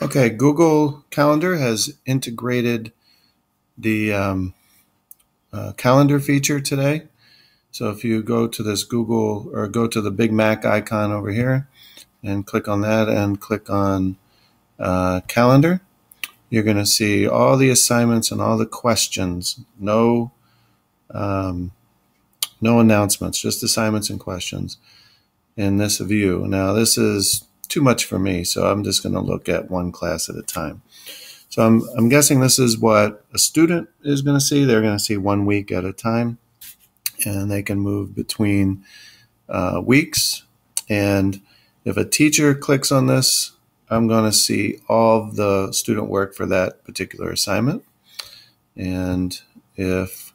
Okay, Google Calendar has integrated the calendar feature today. So if you go to this Google or go to the Big Mac icon over here and click on that and click on calendar, you're going to see all the assignments and all the questions. Um, no announcements, just assignments and questions in this view. Now this is too much for me, so I'm just going to look at one class at a time. So I'm guessing this is what a student is going to see. They're going to see 1 week at a time, and they can move between weeks. And if a teacher clicks on this, I'm going to see all of the student work for that particular assignment. And if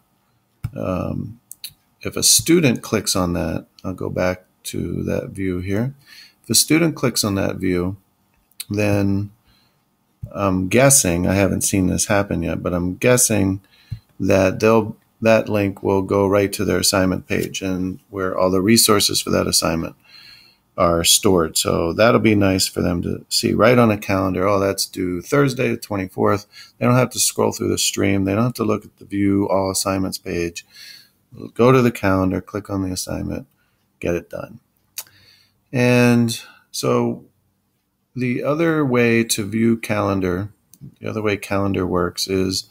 a student clicks on that, I'll go back to that view here. If a student clicks on that view, then I'm guessing, I haven't seen this happen yet, but I'm guessing that that link will go right to their assignment page and where all the resources for that assignment are stored. So that'll be nice for them to see right on a calendar. Oh, that's due Thursday the 24th. They don't have to scroll through the stream. They don't have to look at the view all assignments page. Go to the calendar, click on the assignment, get it done. And so the other way to view calendar, the other way calendar works is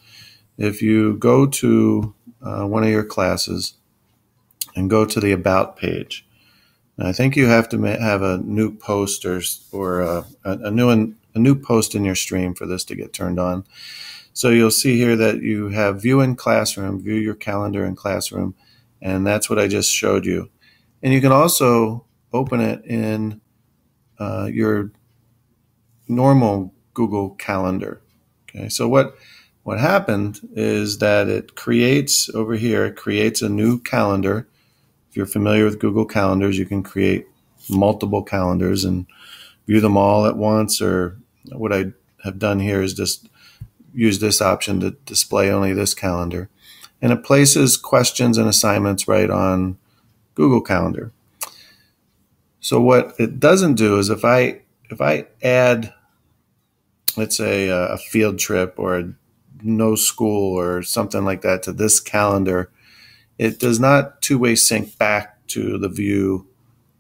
if you go to one of your classes and go to the About page. Now, I think you have to have a new post or a new post in your stream for this to get turned on. So you'll see here that you have View in Classroom, view your calendar in Classroom, and that's what I just showed you. And you can also open it in your normal Google Calendar. Okay, so what happened is that it creates over here, it creates a new calendar. If you're familiar with Google Calendars, you can create multiple calendars and view them all at once. Or what I have done here is just use this option to display only this calendar. And it places questions and assignments right on Google Calendar. So what it doesn't do is if I add, let's say, a field trip or a no school or something like that to this calendar, it does not two-way sync back to the view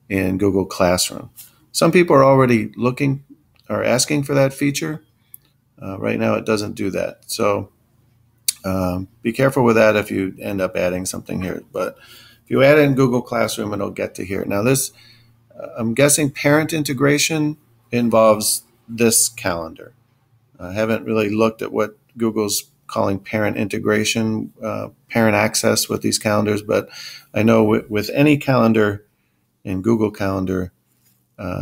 in Google Classroom. Some people are already looking or asking for that feature. Right now it doesn't do that. So be careful with that if you end up adding something here. But if you add it in Google Classroom, it'll get to here. Now this, I'm guessing parent integration involves this calendar. I haven't really looked at what Google's calling parent integration, parent access with these calendars, but I know with any calendar in Google Calendar,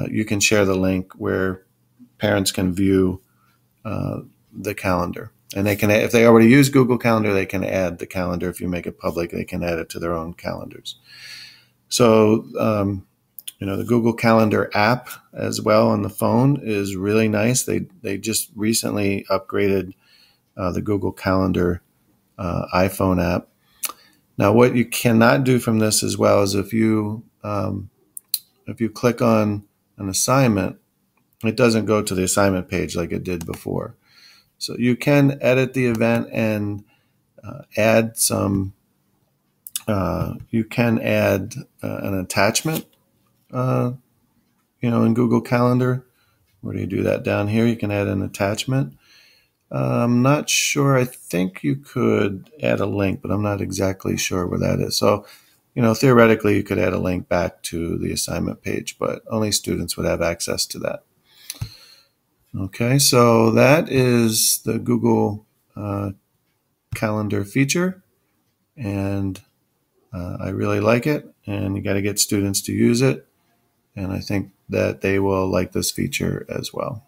you can share the link where parents can view the calendar. And they can, if they already use Google Calendar, they can add the calendar. If you make it public, they can add it to their own calendars. So, the Google Calendar app as well on the phone is really nice. They just recently upgraded the Google Calendar iPhone app. Now, what you cannot do from this as well is if you click on an assignment, it doesn't go to the assignment page like it did before. So you can edit the event and add some. You can add an attachment. In Google Calendar. Where do you do that? Down here, you can add an attachment. I'm not sure. I think you could add a link, but I'm not exactly sure where that is. So, theoretically, you could add a link back to the assignment page, but only students would have access to that. Okay, so that is the Google Calendar feature, and I really like it, and you got to get students to use it, and I think that they will like this feature as well.